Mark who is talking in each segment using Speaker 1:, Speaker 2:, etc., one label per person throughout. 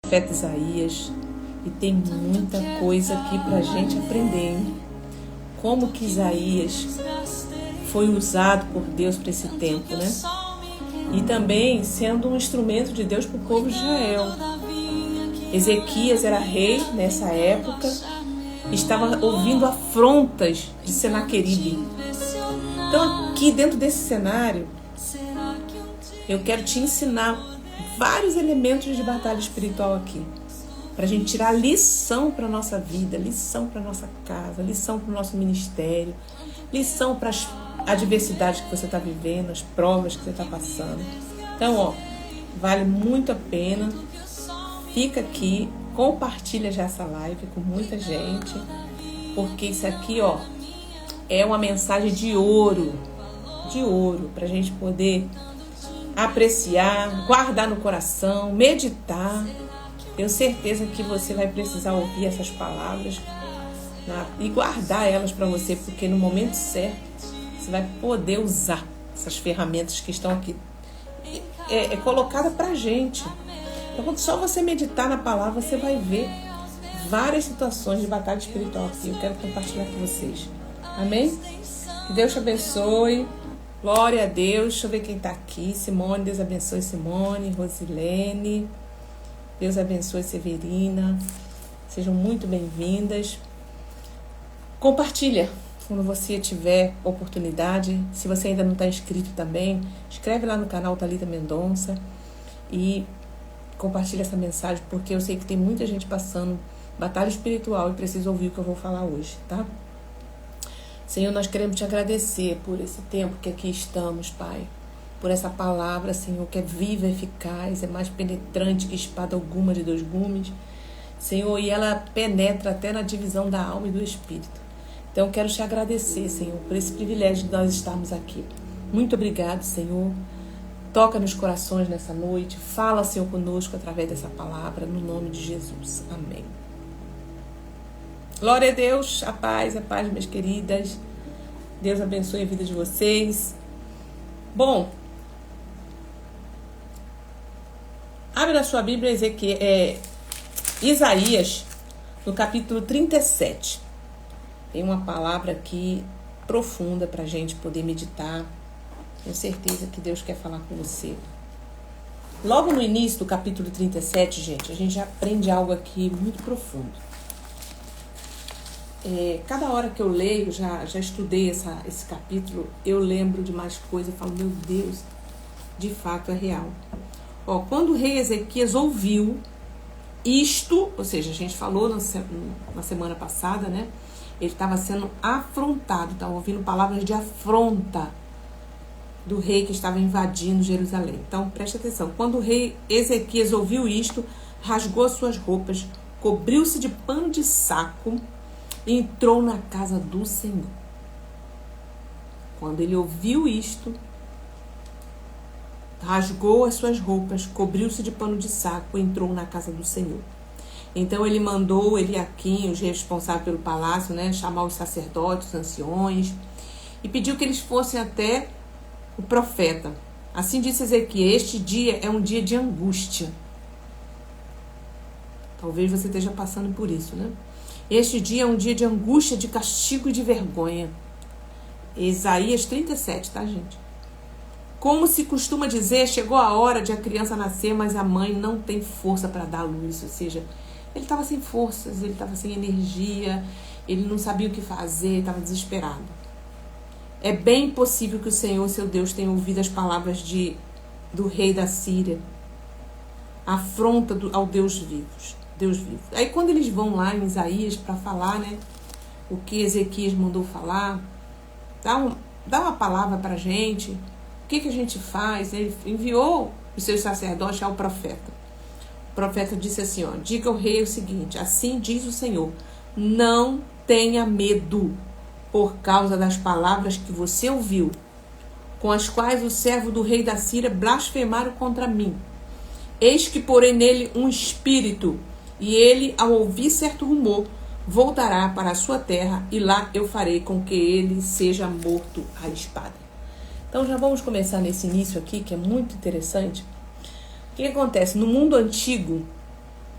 Speaker 1: profeta Isaías, e tem muita coisa aqui pra gente aprender, hein? Como que Isaías foi usado por Deus para esse tempo, né? E também sendo um instrumento de Deus para o povo de Israel. Ezequias era rei nessa época, estava ouvindo afrontas de Senaqueribe. Então aqui dentro desse cenário, eu quero te ensinar vários elementos de batalha espiritual aqui, para a gente tirar lição para a nossa vida, lição para a nossa casa, lição para o nosso ministério, lição para as adversidades que você está vivendo, as provas que você está passando. Então, vale muito a pena. Fica aqui, compartilha já essa live com muita gente, porque isso aqui, é uma mensagem de ouro, para a gente poder apreciar, guardar no coração, meditar. Tenho certeza que você vai precisar ouvir essas palavras, né, e guardar elas para você, porque no momento certo você vai poder usar essas ferramentas que estão aqui. É colocada para a gente. Então, quando só você meditar na palavra, você vai ver várias situações de batalha espiritual aqui. Eu quero compartilhar com vocês. Amém? Que Deus te abençoe. Glória a Deus. Deixa eu ver quem está aqui. Simone, Deus abençoe Simone. Rosilene. Deus abençoe Severina. Sejam muito bem-vindas. Compartilha quando você tiver oportunidade. Se você ainda não está inscrito também, escreve lá no canal Thalita Mendonça e compartilha essa mensagem, porque eu sei que tem muita gente passando batalha espiritual e precisa ouvir o que eu vou falar hoje, tá? Senhor, nós queremos te agradecer por esse tempo que aqui estamos, Pai. Por essa palavra, Senhor, que é viva, eficaz, é mais penetrante que espada alguma de dois gumes. Senhor, e ela penetra até na divisão da alma e do espírito. Então, eu quero te agradecer, Senhor, por esse privilégio de nós estarmos aqui. Muito obrigado, Senhor. Toca nos corações nessa noite. Fala, Senhor, conosco através dessa palavra, no nome de Jesus. Amém. Glória a Deus, a paz, minhas queridas. Deus abençoe a vida de vocês. Bom, abre na sua Bíblia Isaías, no capítulo 37. Tem uma palavra aqui profunda para a gente poder meditar. Tenho certeza que Deus quer falar com você. Logo no início do capítulo 37, gente, a gente já aprende algo aqui muito profundo. Cada hora que eu leio, já estudei esse capítulo, eu lembro de mais coisas e falo, meu Deus, de fato é real. Quando o rei Ezequias ouviu isto, ou seja, a gente falou na semana passada, né? Ele estava sendo afrontado, estava ouvindo palavras de afronta do rei que estava invadindo Jerusalém. Então, preste atenção. Quando o rei Ezequias ouviu isto, rasgou as suas roupas, cobriu-se de pano de saco e entrou na casa do Senhor. Quando ele ouviu isto, rasgou as suas roupas, cobriu-se de pano de saco e entrou na casa do Senhor. Então ele mandou Eliaquim, os responsáveis pelo palácio, né, chamar os sacerdotes, os anciões, e pediu que eles fossem até o profeta. Assim disse Ezequias: este dia é um dia de angústia. Talvez você esteja passando por isso, né? Este dia é um dia de angústia, de castigo e de vergonha. Isaías 37, tá, gente? Como se costuma dizer, chegou a hora de a criança nascer, mas a mãe não tem força para dar luz. Ou seja, ele estava sem forças, ele estava sem energia, ele não sabia o que fazer, estava desesperado. É bem possível que o Senhor, seu Deus, tenha ouvido as palavras do rei da Síria, a afronta ao Deus vivo. Aí quando eles vão lá em Isaías para falar, né, o que Ezequias mandou falar, dá uma palavra para a gente, o que a gente faz? Ele enviou os seus sacerdotes ao profeta. O profeta disse assim, diga ao rei o seguinte: assim diz o Senhor, não tenha medo por causa das palavras que você ouviu, com as quais o servo do rei da Síria blasfemaram contra mim. Eis que porei nele um espírito, e ele, ao ouvir certo rumor, voltará para a sua terra, e lá eu farei com que ele seja morto à espada. Então já vamos começar nesse início aqui, que é muito interessante. O que acontece? No mundo antigo,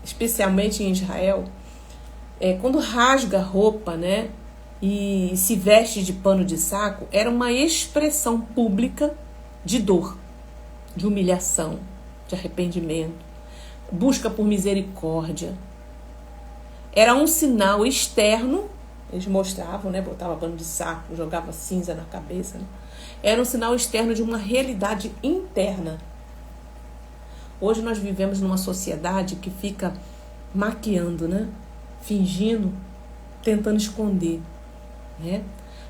Speaker 1: especialmente em Israel, quando rasga a roupa, né, e se veste de pano de saco, era uma expressão pública de dor, de humilhação, de arrependimento, busca por misericórdia. Era um sinal externo, eles mostravam, né, botava pano de saco, jogava cinza na cabeça, né? Era um sinal externo de uma realidade interna. Hoje nós vivemos numa sociedade que fica maquiando, né? Fingindo, tentando esconder, né?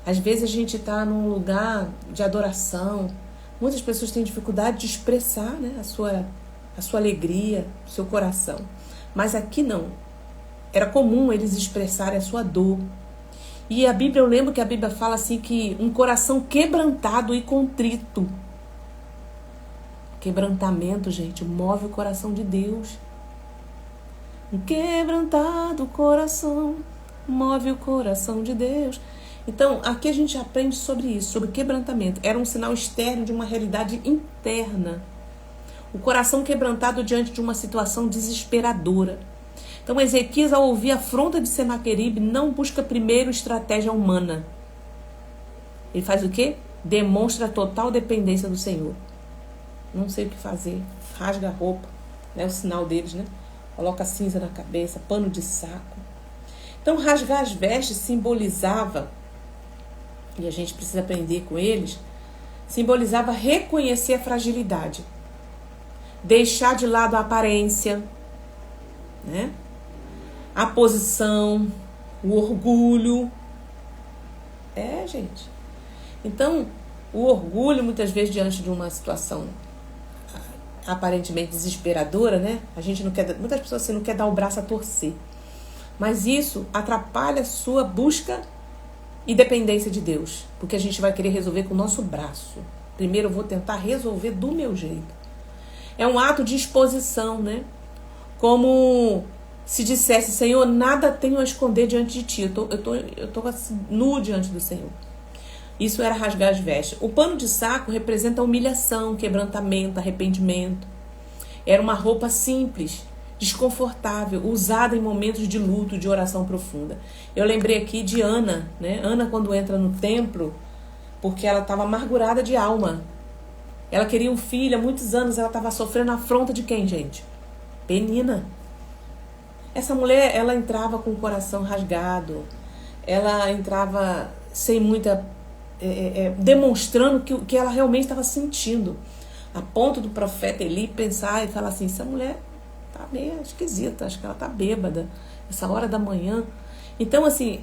Speaker 1: Às vezes a gente está num lugar de adoração. Muitas pessoas têm dificuldade de expressar, né, a sua alegria, o seu coração. Mas aqui não. Era comum eles expressarem a sua dor. E a Bíblia, eu lembro que a Bíblia fala assim que um coração quebrantado e contrito. Quebrantamento, gente, move o coração de Deus. Um quebrantado coração move o coração de Deus. Então, aqui a gente aprende sobre isso, sobre quebrantamento. Era um sinal externo de uma realidade interna. O coração quebrantado diante de uma situação desesperadora. Então, Ezequias, ao ouvir a afronta de Senaqueribe, não busca primeiro estratégia humana. Ele faz o quê? Demonstra a total dependência do Senhor. Não sei o que fazer. Rasga a roupa, né? O sinal deles, né? Coloca cinza na cabeça, pano de saco. Então, rasgar as vestes simbolizava, e a gente precisa aprender com eles, simbolizava reconhecer a fragilidade. Deixar de lado a aparência, né? A posição, o orgulho. Gente. Então, o orgulho, muitas vezes, diante de uma situação aparentemente desesperadora, né? A gente não quer, muitas pessoas assim, não quer dar o braço a torcer. Mas isso atrapalha a sua busca e dependência de Deus. Porque a gente vai querer resolver com o nosso braço. Primeiro eu vou tentar resolver do meu jeito. É um ato de exposição, né? Como se dissesse, Senhor, nada tenho a esconder diante de ti. Eu tô assim, nu diante do Senhor. Isso era rasgar as vestes. O pano de saco representa humilhação, quebrantamento, arrependimento. Era uma roupa simples, desconfortável, usada em momentos de luto, de oração profunda. Eu lembrei aqui de Ana, né? Ana, quando entra no templo, porque ela estava amargurada de alma. Ela queria um filho, há muitos anos ela estava sofrendo a afronta de quem, gente? Penina. Essa mulher, ela entrava com o coração rasgado. Ela entrava sem muita... demonstrando que ela realmente estava sentindo. A ponto do profeta Eli pensar e falar assim, essa mulher tá meio esquisita, acho que ela tá bêbada, essa hora da manhã. Então, assim,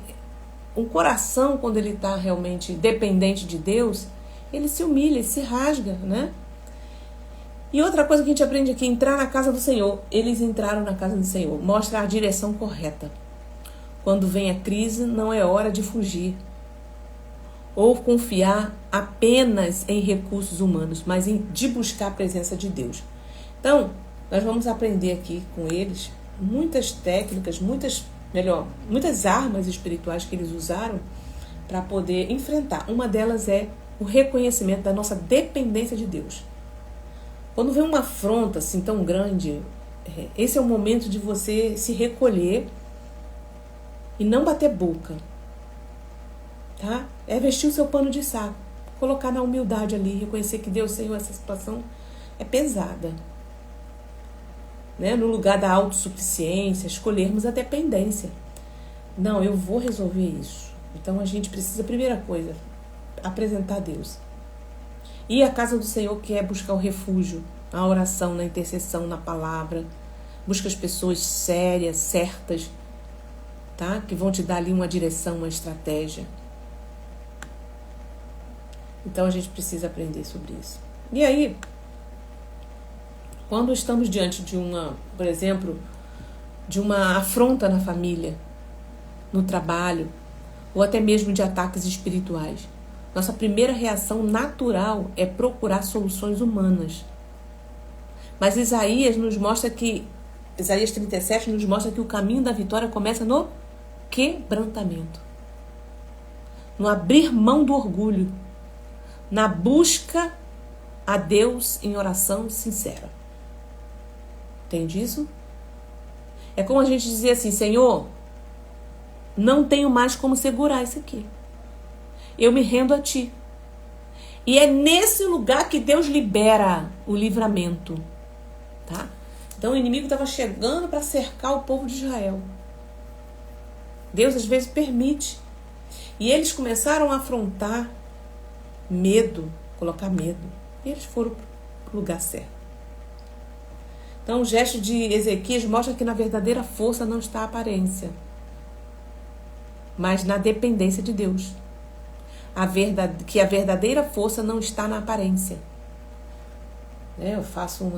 Speaker 1: um coração, quando ele está realmente dependente de Deus, ele se humilha, ele se rasga, né? E outra coisa que a gente aprende aqui, entrar na casa do Senhor. Eles entraram na casa do Senhor. Mostra a direção correta. Quando vem a crise, não é hora de fugir ou confiar apenas em recursos humanos, mas de buscar a presença de Deus. Então, nós vamos aprender aqui com eles muitas técnicas, muitas armas espirituais que eles usaram para poder enfrentar. Uma delas é o reconhecimento da nossa dependência de Deus. Quando vem uma afronta assim tão grande, esse é o momento de você se recolher e não bater boca, tá? É vestir o seu pano de saco, colocar na humildade ali, reconhecer que Deus, Senhor, essa situação é pesada, né? No lugar da autossuficiência, escolhermos a dependência. Não, eu vou resolver isso. Então a gente precisa, primeira coisa, apresentar a Deus. E a casa do Senhor, que é buscar o refúgio, a oração, na intercessão, na palavra. Busca as pessoas sérias, certas, tá? Que vão te dar ali uma direção, uma estratégia. Então a gente precisa aprender sobre isso. E aí, quando estamos diante de por exemplo, de uma afronta na família, no trabalho, ou até mesmo de ataques espirituais, nossa primeira reação natural é procurar soluções humanas. Mas Isaías 37 nos mostra que o caminho da vitória começa no quebrantamento, no abrir mão do orgulho, na busca a Deus em oração sincera. Entende isso? É como a gente dizer assim, Senhor, não tenho mais como segurar isso aqui. Eu me rendo a Ti. E é nesse lugar que Deus libera o livramento. Tá? Então o inimigo estava chegando para cercar o povo de Israel. Deus às vezes permite. E eles começaram a afrontar medo, colocar medo. E eles foram para o lugar certo. Então o gesto de Ezequias mostra que na verdadeira força não está a aparência, mas na dependência de Deus. Que a verdadeira força não está na aparência. Eu faço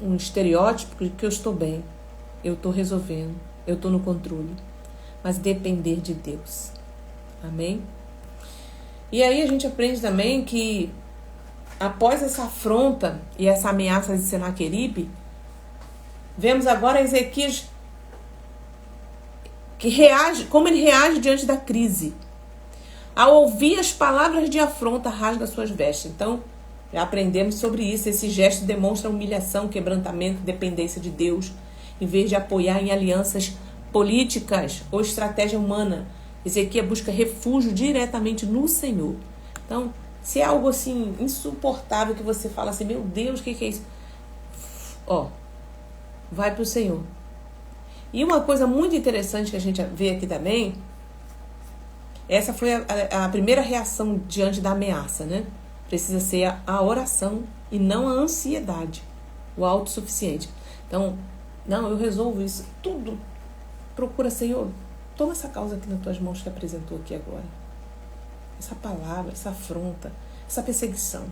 Speaker 1: um estereótipo de que eu estou bem, eu estou resolvendo, eu estou no controle. Mas depender de Deus. Amém? E aí a gente aprende também que após essa afronta e essa ameaça de Senaqueribe, vemos agora Ezequias como ele reage diante da crise. Ao ouvir as palavras de afronta, rasga suas vestes. Então, já aprendemos sobre isso. Esse gesto demonstra humilhação, quebrantamento, dependência de Deus, em vez de apoiar em alianças políticas ou estratégia humana. Ezequias busca refúgio diretamente no Senhor. Então, se é algo assim insuportável que você fala assim, meu Deus, o que é isso? Vai para o Senhor. E uma coisa muito interessante que a gente vê aqui também, essa foi a primeira reação diante da ameaça, né? Precisa ser a oração e não a ansiedade, o autossuficiente. Então, não, eu resolvo isso. Tudo. Procura, Senhor, toma essa causa aqui nas tuas mãos que apresentou aqui agora. Essa palavra, essa afronta, essa perseguição.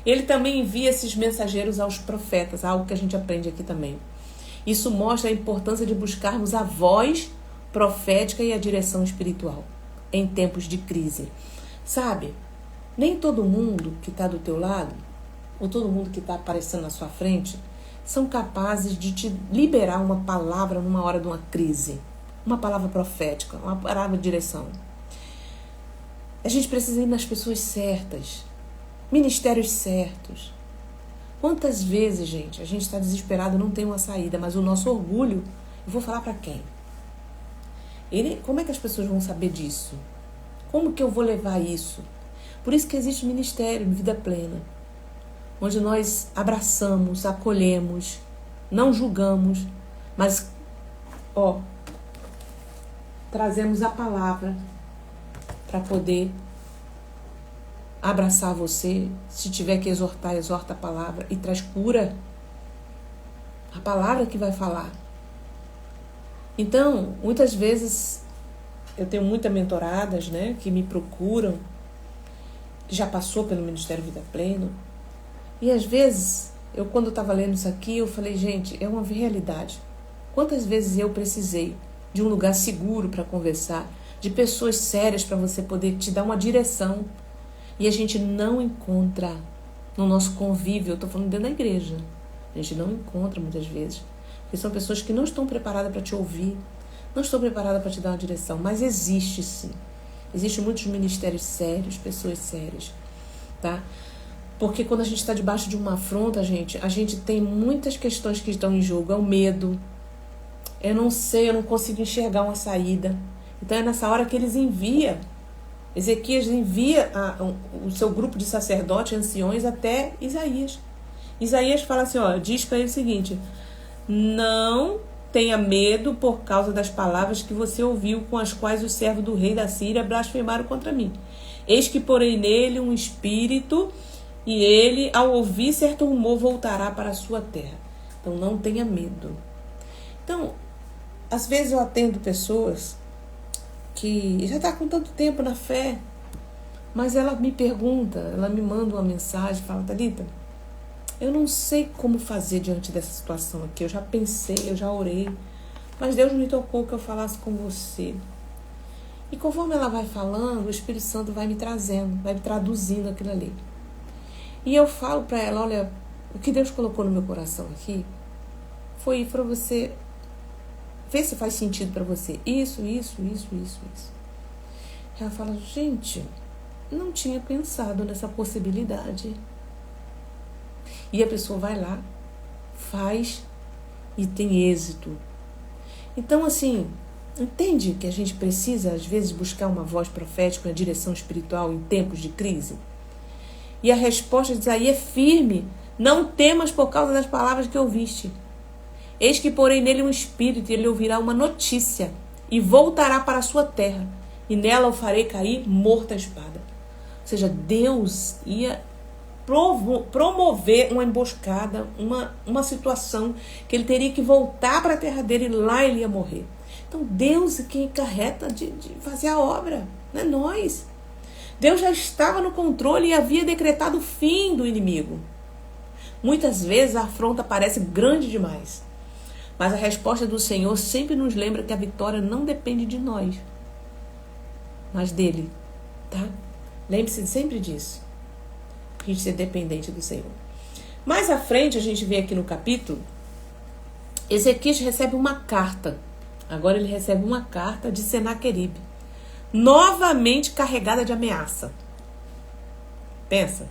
Speaker 1: Ele também envia esses mensageiros aos profetas, algo que a gente aprende aqui também. Isso mostra a importância de buscarmos a voz profética e a direção espiritual em tempos de crise. Sabe, nem todo mundo que está do teu lado, ou todo mundo que está aparecendo na sua frente, são capazes de te liberar uma palavra numa hora de uma crise. Uma palavra profética, uma palavra de direção. A gente precisa ir nas pessoas certas, ministérios certos. Quantas vezes, gente, a gente está desesperado, não tem uma saída, mas o nosso orgulho, eu vou falar para quem? Como é que as pessoas vão saber disso? Como que eu vou levar isso? Por isso que existe ministério Vida Plena, onde nós abraçamos, acolhemos, não julgamos, mas, trazemos a palavra para poder abraçar você. Se tiver que exortar, exorta a palavra e traz cura. A palavra que vai falar. Então, muitas vezes, eu tenho muitas mentoradas, né, que me procuram, que já passou pelo Ministério Vida Plena. E às vezes, quando eu estava lendo isso aqui, eu falei, gente, é uma realidade. Quantas vezes eu precisei de um lugar seguro para conversar, de pessoas sérias para você poder te dar uma direção. E a gente não encontra no nosso convívio, eu estou falando dentro da igreja, a gente não encontra muitas vezes, porque são pessoas que não estão preparadas para te ouvir, não estão preparadas para te dar uma direção, mas existe sim, existem muitos ministérios sérios, pessoas sérias, tá? Porque quando a gente está debaixo de uma afronta, a gente tem muitas questões que estão em jogo, é o medo, eu não sei, eu não consigo enxergar uma saída, então é nessa hora que Ezequias envia o seu grupo de sacerdotes, anciões, até Isaías. Isaías fala assim, diz para ele o seguinte, não tenha medo por causa das palavras que você ouviu, com as quais os servos do rei da Síria blasfemaram contra mim. Eis que porei nele um espírito, e ele, ao ouvir certo rumor, voltará para a sua terra. Então, não tenha medo. Então, às vezes eu atendo pessoas que já está com tanto tempo na fé, mas ela me pergunta, ela me manda uma mensagem, fala, Thalita, eu não sei como fazer diante dessa situação aqui, eu já pensei, eu já orei, mas Deus me tocou que eu falasse com você. E conforme ela vai falando, o Espírito Santo vai me trazendo, vai me traduzindo aquilo ali. E eu falo para ela, olha, o que Deus colocou no meu coração aqui foi para você ver se faz sentido para você. Isso. Ela fala, gente, não tinha pensado nessa possibilidade. E a pessoa vai lá, faz e tem êxito. Então, assim, entende que a gente precisa, às vezes, buscar uma voz profética, uma direção espiritual em tempos de crise? E a resposta de Isaías é firme. Não temas por causa das palavras que ouviste. Eis que porei nele um espírito, e ele ouvirá uma notícia, e voltará para a sua terra, e nela o farei cair morto à espada. Ou seja, Deus ia promover uma emboscada, uma situação que ele teria que voltar para a terra dele, e lá ele ia morrer. Então Deus é quem encarrega de fazer a obra, não é nós. Deus já estava no controle e havia decretado o fim do inimigo. Muitas vezes a afronta parece grande demais, mas a resposta do Senhor sempre nos lembra que a vitória não depende de nós, mas dele, tá? Lembre-se sempre disso. A gente ser dependente do Senhor. Mais à frente, a gente vê aqui no capítulo, Ezequias recebe uma carta. Agora ele recebe uma carta de Senaqueribe, novamente carregada de ameaça. Pensa,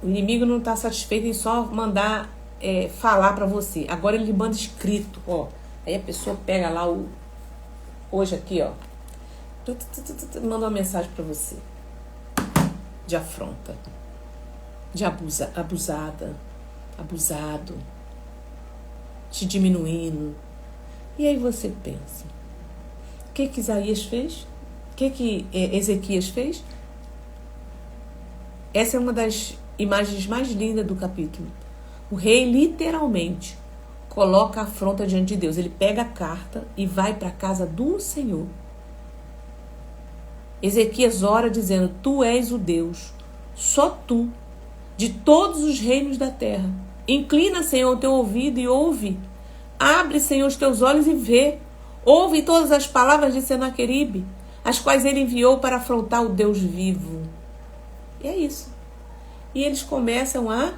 Speaker 1: o inimigo não está satisfeito em só mandar falar para você. Agora ele manda escrito, ó. Aí a pessoa pega lá hoje aqui, ó, manda uma mensagem para você de afronta, de abusada, abusado, te diminuindo. E aí você pensa, o que Isaías fez? O que Ezequias fez? Essa é uma das imagens mais lindas do capítulo. O rei literalmente coloca a afronta diante de Deus. Ele pega a carta e vai para a casa do Senhor. Ezequias ora dizendo: Tu és o Deus, só tu, de todos os reinos da terra. Inclina, Senhor, o teu ouvido e ouve. Abre, Senhor, os teus olhos e vê. Ouve todas as palavras de Senaqueribe, as quais ele enviou para afrontar o Deus vivo. E é isso. E eles começam a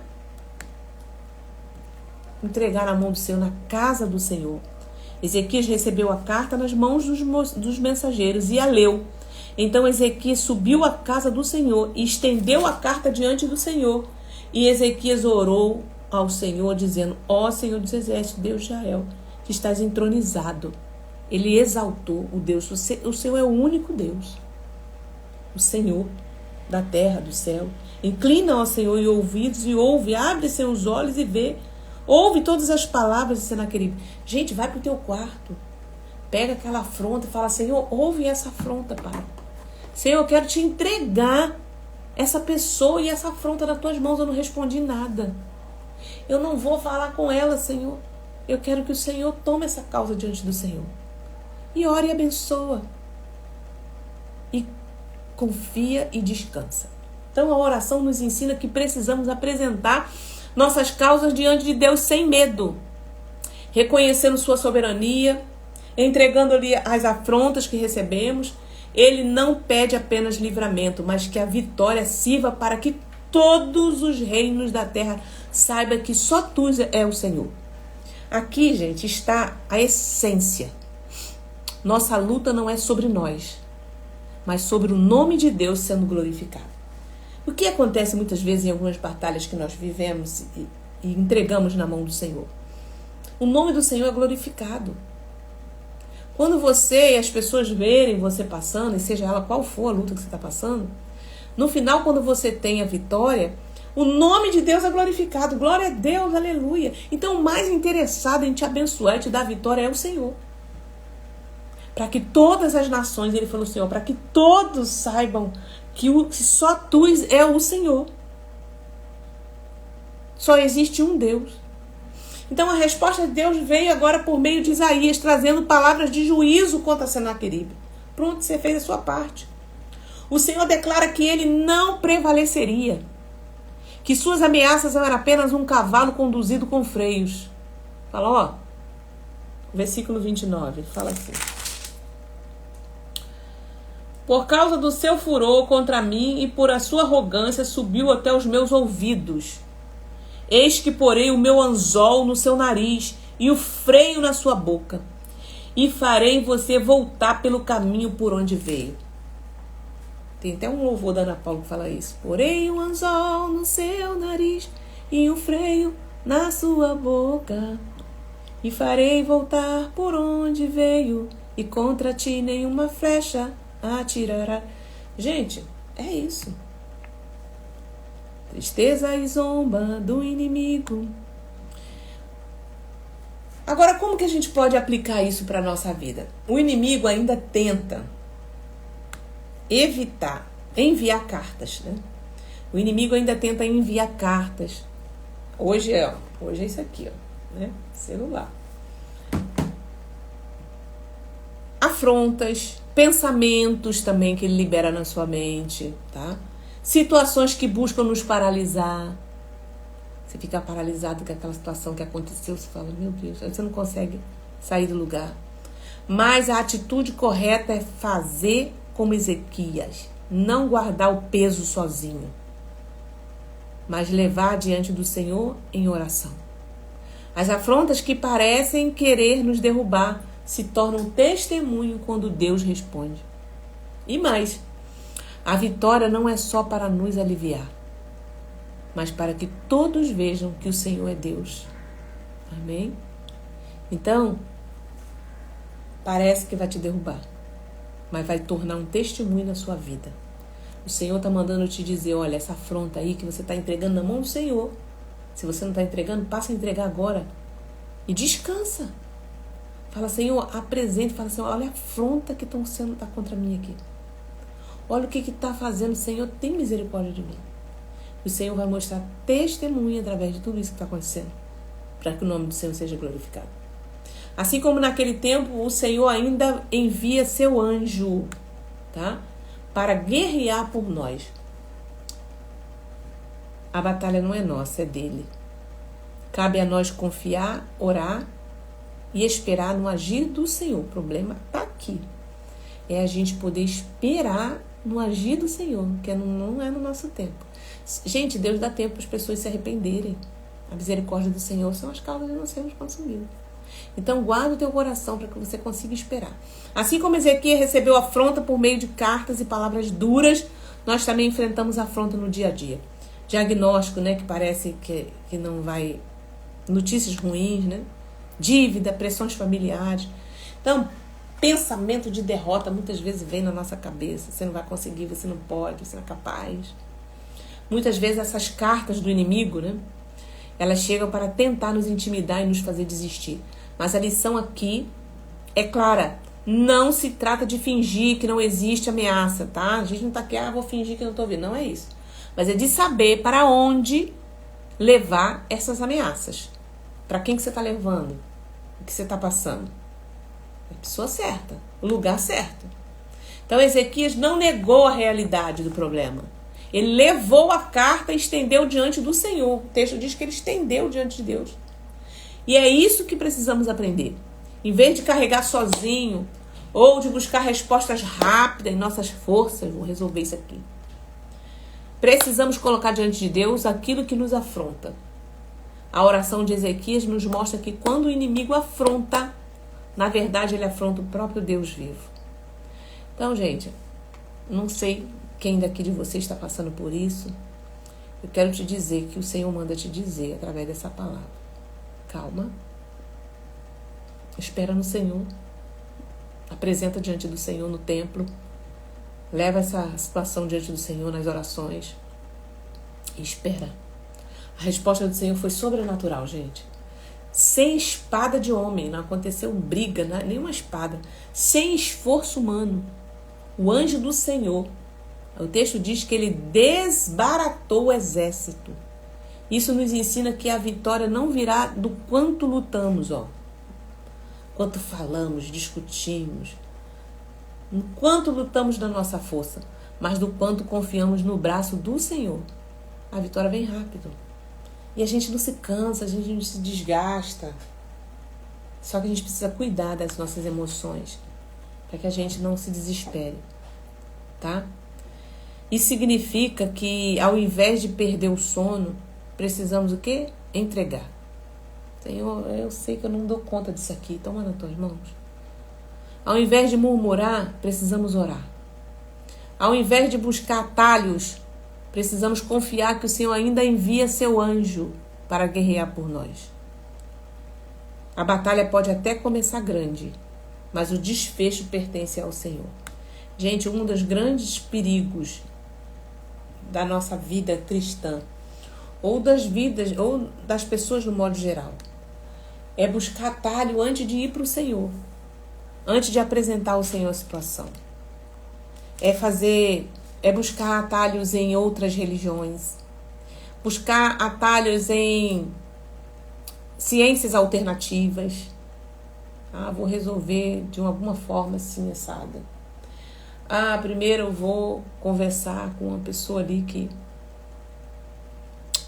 Speaker 1: entregar na mão do Senhor, na casa do Senhor. Ezequias recebeu a carta nas mãos dos mensageiros e a leu. Então Ezequias subiu à casa do Senhor e estendeu a carta diante do Senhor. E Ezequias orou ao Senhor, dizendo: Ó Senhor dos Exércitos, Deus de Israel, que estás entronizado. Ele exaltou o Deus. O Senhor é o único Deus. O Senhor da terra, do céu. Inclina ao Senhor e ouvidos e ouve. Abre seus olhos e vê. Ouve todas as palavras de Senaqueribe. Gente, vai para o teu quarto. Pega aquela afronta e fala: Senhor, ouve essa afronta, Pai. Senhor, eu quero te entregar essa pessoa e essa afronta nas tuas mãos. Eu não respondi nada. Eu não vou falar com ela, Senhor. Eu quero que o Senhor tome essa causa diante do Senhor. E ore e abençoa. E confia e descansa. Então a oração nos ensina que precisamos apresentar nossas causas diante de Deus sem medo, reconhecendo sua soberania, entregando-lhe as afrontas que recebemos. Ele não pede apenas livramento, mas que a vitória sirva para que todos os reinos da terra saibam que só tu é o Senhor. Aqui, gente, está a essência. Nossa luta não é sobre nós, mas sobre o nome de Deus sendo glorificado. O que acontece muitas vezes em algumas batalhas que nós vivemos e entregamos na mão do Senhor? O nome do Senhor é glorificado. Quando você e as pessoas verem você passando, e seja ela qual for a luta que você está passando, no final, quando você tem a vitória, o nome de Deus é glorificado. Glória a Deus, aleluia. Então, o mais interessado em te abençoar e te dar a vitória é o Senhor. Para que todas as nações, ele falou, Senhor, para que todos saibam que só tu é o Senhor. Só existe um Deus. Então a resposta de Deus veio agora por meio de Isaías, trazendo palavras de juízo contra Senaqueribe. Pronto, você fez a sua parte. O Senhor declara que ele não prevaleceria, que suas ameaças eram apenas um cavalo conduzido com freios. Fala, ó, versículo 29, fala assim. Por causa do seu furor contra mim e por a sua arrogância subiu até os meus ouvidos. Eis que porei o meu anzol no seu nariz e o freio na sua boca, e farei você voltar pelo caminho por onde veio. Tem até um louvor da Ana Paula que fala isso. Porei um anzol no seu nariz e um freio na sua boca. e farei voltar por onde veio, e contra ti nenhuma flecha atirará. Gente, é isso. Tristeza e zomba do inimigo. Agora, como que a gente pode aplicar isso para a nossa vida? O inimigo ainda tenta enviar cartas, né? O inimigo ainda tenta enviar cartas. Hoje é isso aqui, ó, né? Celular. Afrontas, pensamentos também que ele libera na sua mente, tá? Situações que buscam nos paralisar. Você fica paralisado com aquela situação que aconteceu, você fala, meu Deus, você não consegue sair do lugar. Mas a atitude correta é fazer como Ezequias, não guardar o peso sozinho, mas levar diante do Senhor em oração. As afrontas que parecem querer nos derrubar se tornam testemunho quando Deus responde. E mais, a vitória não é só para nos aliviar, mas para que todos vejam que o Senhor é Deus. Amém? Então, parece que vai te derrubar, mas vai tornar um testemunho na sua vida. O Senhor está mandando te dizer, olha, essa afronta aí que você está entregando na mão do Senhor. Se você não está entregando, passa a entregar agora. E descansa. Fala, Senhor, apresente. Fala, Senhor, olha a afronta que está contra mim aqui. Olha o que está fazendo. Senhor, tem misericórdia de mim. O Senhor vai mostrar testemunho através de tudo isso que está acontecendo, para que o nome do Senhor seja glorificado. Assim como naquele tempo, o Senhor ainda envia seu anjo, tá? Para guerrear por nós. A batalha não é nossa, é dele. Cabe a nós confiar, orar e esperar no agir do Senhor. O problema está aqui. É a gente poder esperar no agir do Senhor, que não é no nosso tempo. Gente, Deus dá tempo para as pessoas se arrependerem. A misericórdia do Senhor são as causas de não sermos consumidos. Então, guarda o teu coração para que você consiga esperar. Assim como Ezequias recebeu afronta por meio de cartas e palavras duras, nós também enfrentamos afronta no dia a dia. Diagnóstico, né, que parece que não vai... Notícias ruins, né? Dívida, pressões familiares. Então, pensamento de derrota muitas vezes vem na nossa cabeça. Você não vai conseguir, você não pode, você não é capaz. Muitas vezes essas cartas do inimigo, né? Elas chegam para tentar nos intimidar e nos fazer desistir. Mas a lição aqui é clara. Não se trata de fingir que não existe ameaça, tá? A gente não tá aqui, vou fingir que não tô ouvindo. Não é isso. Mas é de saber para onde levar essas ameaças. Para quem que você tá levando? O que você tá passando? A pessoa certa. O lugar certo. Então Ezequias não negou a realidade do problema. Ele levou a carta e estendeu diante do Senhor. O texto diz que ele estendeu diante de Deus. E é isso que precisamos aprender. Em vez de carregar sozinho ou de buscar respostas rápidas em nossas forças, vou resolver isso aqui. Precisamos colocar diante de Deus aquilo que nos afronta. A oração de Ezequias nos mostra que quando o inimigo afronta, na verdade ele afronta o próprio Deus vivo. Então, gente, não sei quem daqui de vocês está passando por isso. Eu quero te dizer que o Senhor manda te dizer através dessa palavra. Calma. Espera no Senhor. Apresenta diante do Senhor no templo. Leva essa situação diante do Senhor nas orações. E espera. A resposta do Senhor foi sobrenatural, gente. Sem espada de homem. Não aconteceu briga, nenhuma espada. Sem esforço humano. O anjo do Senhor, o texto diz que ele desbaratou o exército. Isso nos ensina que a vitória não virá do quanto lutamos, quanto falamos, discutimos, quanto lutamos da nossa força, mas do quanto confiamos no braço do Senhor. A vitória vem rápido. E a gente não se cansa, a gente não se desgasta. Só que a gente precisa cuidar das nossas emoções, para que a gente não se desespere, tá? Isso significa que, ao invés de perder o sono, precisamos o quê? Entregar. Senhor, eu sei que eu não dou conta disso aqui. Toma nas tuas mãos. Ao invés de murmurar, precisamos orar. Ao invés de buscar atalhos, precisamos confiar que o Senhor ainda envia seu anjo para guerrear por nós. A batalha pode até começar grande, mas o desfecho pertence ao Senhor. Gente, um dos grandes perigos da nossa vida cristã, ou das pessoas no modo geral, é buscar atalho antes de ir para o Senhor, antes de apresentar ao Senhor a situação. É buscar atalhos em outras religiões, buscar atalhos em ciências alternativas. Vou resolver de alguma forma assim, assada. Primeiro eu vou conversar com uma pessoa ali que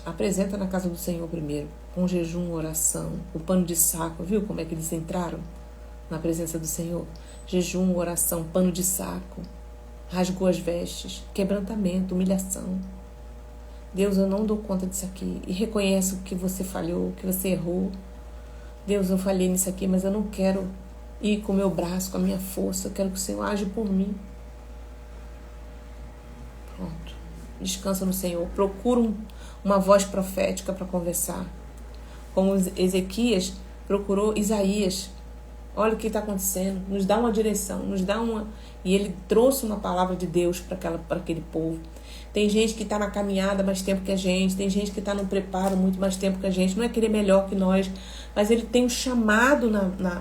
Speaker 1: apresenta na casa do Senhor primeiro, com jejum, oração, o pano de saco. Viu como é que eles entraram na presença do Senhor? Jejum, oração, pano de saco, rasgou as vestes, quebrantamento, humilhação. Deus, eu não dou conta disso aqui. E reconheço que você falhou, que você errou. Deus, eu falhei nisso aqui, mas eu não quero ir com o meu braço, com a minha força. Eu quero que o Senhor age por mim. Pronto. Descansa no Senhor. Procura uma voz profética para conversar. Como Ezequias procurou Isaías. Olha o que está acontecendo. Nos dá uma direção, E ele trouxe uma palavra de Deus para aquele povo. Tem gente que está na caminhada mais tempo que a gente. Tem gente que está no preparo muito mais tempo que a gente. Não é que ele é melhor que nós, mas ele tem um chamado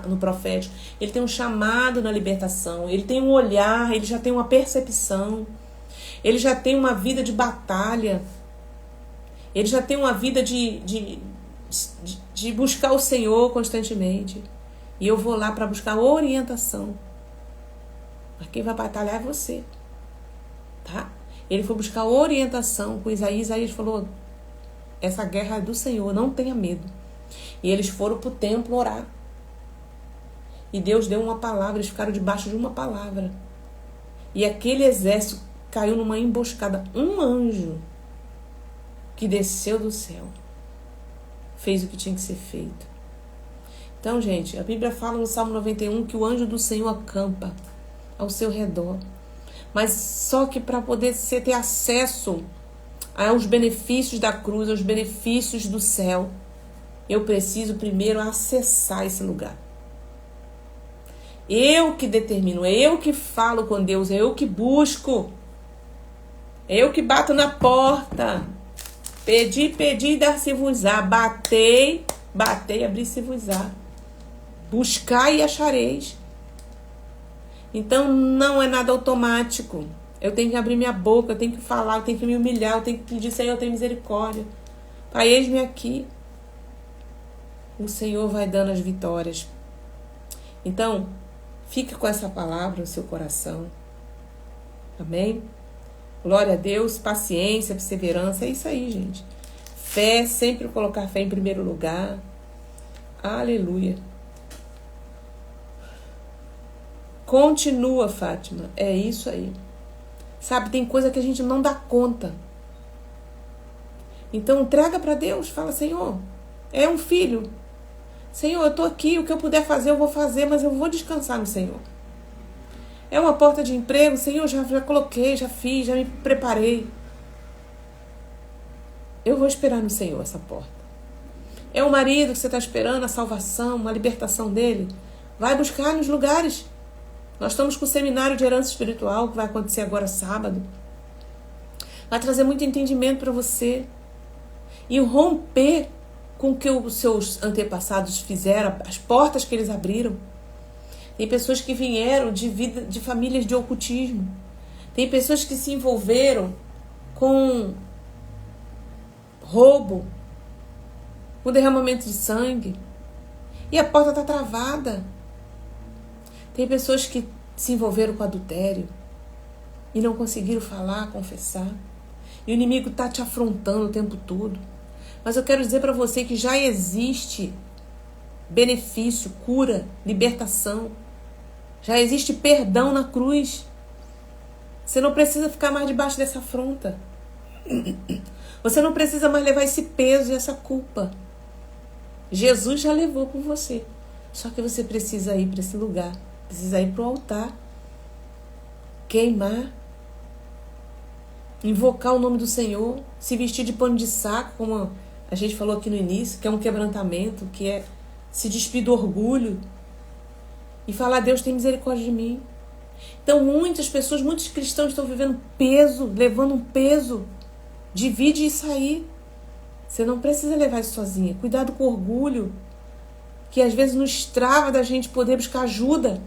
Speaker 1: no profético. Ele tem um chamado na libertação. Ele tem um olhar, ele já tem uma percepção. Ele já tem uma vida de batalha. Ele já tem uma vida de buscar o Senhor constantemente. E eu vou lá para buscar orientação. Mas quem vai batalhar é você. Tá? Ele foi buscar orientação com Isaías. Isaías falou: essa guerra é do Senhor, não tenha medo. E eles foram para o templo orar. E Deus deu uma palavra, eles ficaram debaixo de uma palavra. E aquele exército caiu numa emboscada. Um anjo que desceu do céu fez o que tinha que ser feito. Então, gente, a Bíblia fala no Salmo 91 que o anjo do Senhor acampa ao seu redor. Mas só que para poder ter acesso aos benefícios da cruz, aos benefícios do céu, eu preciso primeiro acessar esse lugar. Eu que determino, eu que falo com Deus, eu que busco, eu que bato na porta. Pedi, e dar-se-vos-á. Batei, abri-se-vos-á. Buscai e achareis. Então não é nada automático. Eu tenho que abrir minha boca, eu tenho que falar, eu tenho que me humilhar, eu tenho que pedir: Senhor, tem misericórdia. Pai, eis-me aqui. O Senhor vai dando as vitórias. Então, fique com essa palavra no seu coração. Amém? Glória a Deus, paciência, perseverança, é isso aí, gente. Fé, sempre colocar fé em primeiro lugar. Aleluia. Continua, Fátima. É isso aí. Sabe, tem coisa que a gente não dá conta. Então, entrega para Deus. Fala: Senhor, é um filho. Senhor, eu estou aqui. O que eu puder fazer, eu vou fazer. Mas eu vou descansar no Senhor. É uma porta de emprego. Senhor, já coloquei, já fiz, já me preparei. Eu vou esperar no Senhor essa porta. É um marido que você está esperando a salvação, uma libertação dele. Vai buscar nos lugares. Nós estamos com o seminário de herança espiritual, que vai acontecer agora sábado. Vai trazer muito entendimento para você. E romper com o que os seus antepassados fizeram, as portas que eles abriram. Tem pessoas que vieram de famílias de ocultismo. Tem pessoas que se envolveram com roubo, com derramamento de sangue. E a porta está travada. Tem pessoas que se envolveram com adultério e não conseguiram falar, confessar. E o inimigo está te afrontando o tempo todo. Mas eu quero dizer para você que já existe benefício, cura, libertação. Já existe perdão na cruz. Você não precisa ficar mais debaixo dessa afronta. Você não precisa mais levar esse peso e essa culpa. Jesus já levou por você. Só que você precisa ir para esse lugar. Precisa ir para o altar. Queimar. Invocar o nome do Senhor. Se vestir de pano de saco, como a gente falou aqui no início, que é um quebrantamento, que é se despir do orgulho e falar: Deus, tem misericórdia de mim. Então muitas pessoas, muitos cristãos estão vivendo peso, levando um peso. Divide e sair. Você não precisa levar isso sozinha. Cuidado com o orgulho, que às vezes nos trava da gente poder buscar ajuda.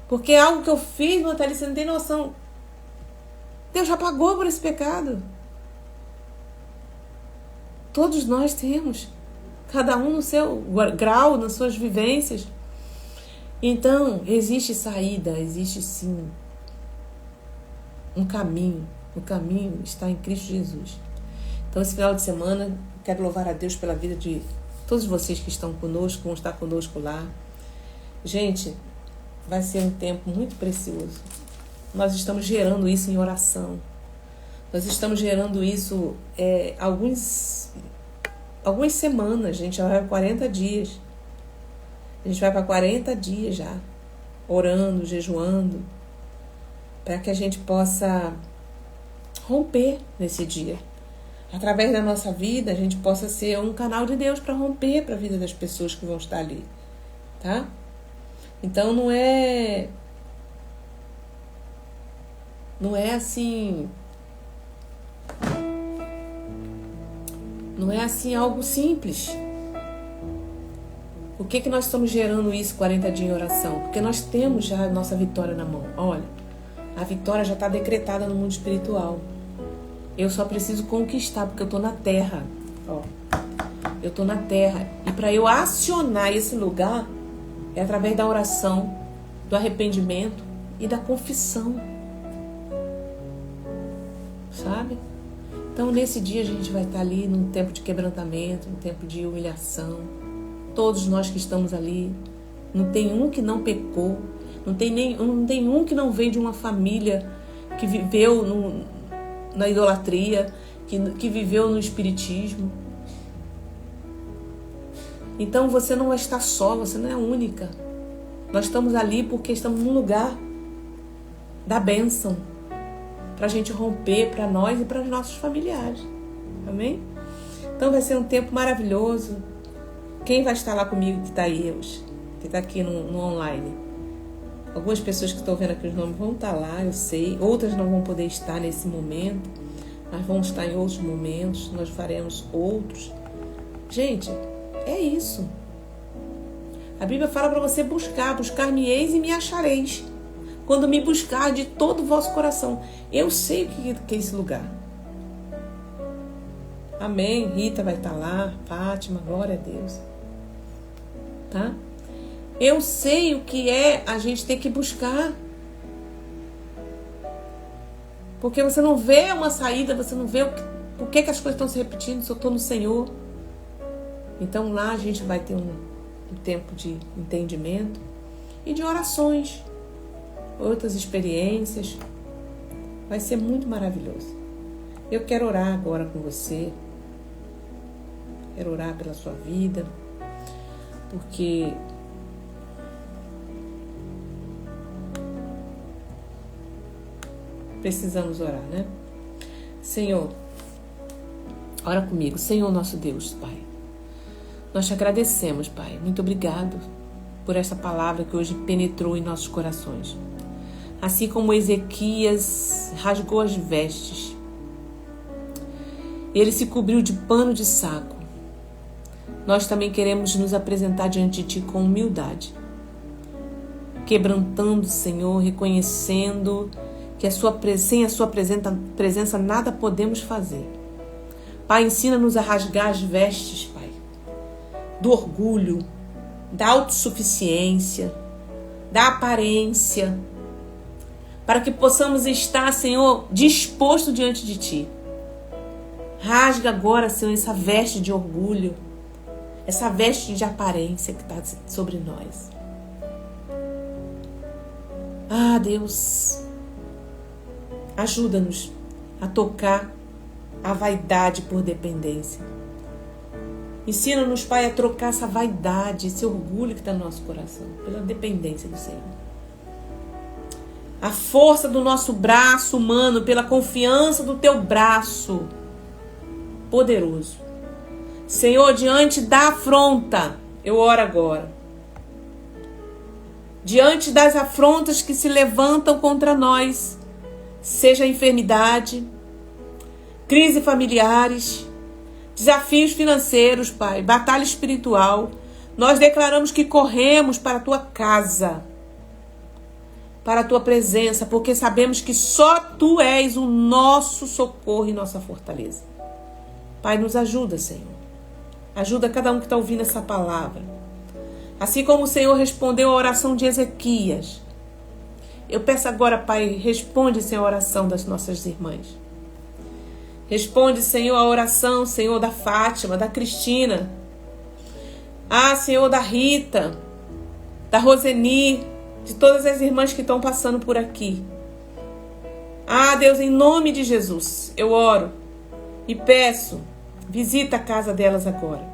Speaker 1: Porque é algo que eu fiz, Nathalie, você não tem noção. Deus já pagou por esse pecado. Todos nós temos. Cada um no seu grau, nas suas vivências. Então, existe saída, existe sim um caminho. O caminho está em Cristo Jesus. Então, esse final de semana, quero louvar a Deus pela vida de todos vocês que estão conosco, vão estar conosco lá. Gente, vai ser um tempo muito precioso. Nós estamos gerando isso em oração. Nós estamos gerando isso algumas semanas. A gente já vai para 40 dias. A gente vai para 40 dias já, orando, jejuando, para que a gente possa romper nesse dia. Através da nossa vida, a gente possa ser um canal de Deus para romper para a vida das pessoas que vão estar ali, tá? Então não é assim, algo simples. Por que nós estamos gerando isso 40 dias em oração? Porque nós temos já a nossa vitória na mão. Olha, a vitória já está decretada no mundo espiritual. Eu só preciso conquistar, porque eu estou na terra. Ó, eu estou na terra. E para eu acionar esse lugar, é através da oração, do arrependimento e da confissão. Sabe? Então, nesse dia, a gente vai estar ali num tempo de quebrantamento, num tempo de humilhação. Todos nós que estamos ali, não tem um que não pecou, não tem um que não veio de uma família que viveu na idolatria, que viveu no espiritismo. Então você não vai estar só, você não é única. Nós estamos ali porque estamos num lugar da bênção, para a gente romper para nós e para os nossos familiares. Amém? Então vai ser um tempo maravilhoso. Quem vai estar lá comigo que está aí hoje? Que está aqui no online? Algumas pessoas que estão vendo aqui os nomes vão estar lá, eu sei. Outras não vão poder estar nesse momento, mas vão estar em outros momentos. Nós faremos outros. Gente, é isso. A Bíblia fala para você buscar-me-eis e me achareis. Quando me buscar de todo o vosso coração. Eu sei o que é esse lugar. Amém. Rita vai estar lá, Fátima, glória a Deus. Tá? Eu sei o que é a gente ter que buscar. Porque você não vê uma saída, você não vê por que as coisas estão se repetindo se eu estou no Senhor. Então lá a gente vai ter um tempo de entendimento e de orações, outras experiências. Vai ser muito maravilhoso. Eu quero orar agora com você. Quero orar pela sua vida, porque precisamos orar, né? Senhor, ora comigo. Senhor nosso Deus, Pai, nós te agradecemos, Pai. Muito obrigado por essa palavra que hoje penetrou em nossos corações. Assim como Ezequias rasgou as vestes, ele se cobriu de pano de saco. Nós também queremos nos apresentar diante de Ti com humildade, quebrantando, Senhor, reconhecendo que sem a Sua presença nada podemos fazer. Pai, ensina-nos a rasgar as vestes, Pai, do orgulho, da autossuficiência, da aparência, para que possamos estar, Senhor, disposto diante de Ti. Rasga agora, Senhor, essa veste de orgulho, essa veste de aparência que está sobre nós. Ah, Deus, ajuda-nos a tocar a vaidade por dependência. Ensina-nos, Pai, a trocar essa vaidade, esse orgulho que está no nosso coração, pela dependência do Senhor. A força do nosso braço humano, pela confiança do Teu braço poderoso. Senhor, diante da afronta, eu oro agora. Diante das afrontas que se levantam contra nós, seja enfermidade, crise familiares, desafios financeiros, Pai, batalha espiritual, nós declaramos que corremos para a Tua casa, para a Tua presença, porque sabemos que só Tu és o nosso socorro e nossa fortaleza. Pai, nos ajuda, Senhor. Ajuda cada um que está ouvindo essa palavra. Assim como o Senhor respondeu a oração de Ezequias, eu peço agora, Pai, responde, Senhor, a oração das nossas irmãs. Responde, Senhor, a oração, Senhor, da Fátima, da Cristina. Senhor, da Rita, da Roseni, de todas as irmãs que estão passando por aqui. Deus, em nome de Jesus, eu oro e peço, visita a casa delas agora.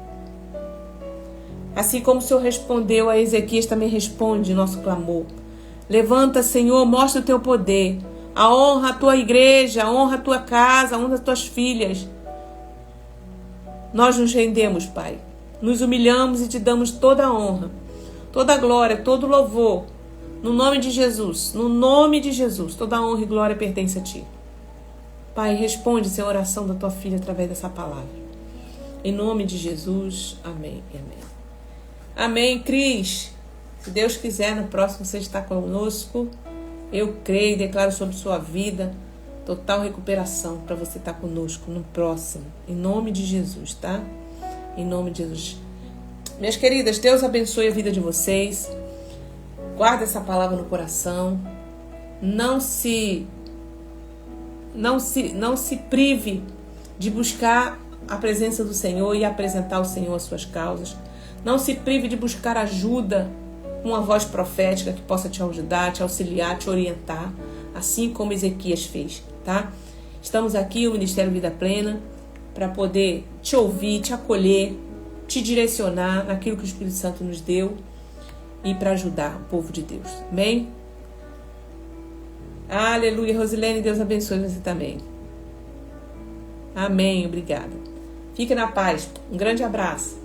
Speaker 1: Assim como o Senhor respondeu a Ezequias, também responde nosso clamor. Levanta, Senhor, mostra o Teu poder. A honra a Tua igreja, a honra a Tua casa, a honra as Tuas filhas. Nós nos rendemos, Pai. Nos humilhamos e Te damos toda a honra, toda a glória, todo o louvor. No nome de Jesus, toda a honra e glória pertence a Ti. Pai, responde, Senhor, a oração da Tua filha através dessa palavra. Em nome de Jesus, amém e amém. Amém, Cris. Se Deus quiser, no próximo você está conosco. Eu creio e declaro sobre sua vida total recuperação para você estar conosco no próximo. Em nome de Jesus, tá? Em nome de Jesus. Minhas queridas, Deus abençoe a vida de vocês. Guarda essa palavra no coração. Não se prive de buscar a presença do Senhor e apresentar ao Senhor as suas causas. Não se prive de buscar ajuda, uma voz profética que possa te ajudar, te auxiliar, te orientar, assim como Ezequias fez, tá? Estamos aqui, o Ministério Vida Plena, para poder te ouvir, te acolher, te direcionar naquilo que o Espírito Santo nos deu e para ajudar o povo de Deus. Amém? Aleluia. Rosilene, Deus abençoe você também. Amém. Obrigada. Fique na paz. Um grande abraço.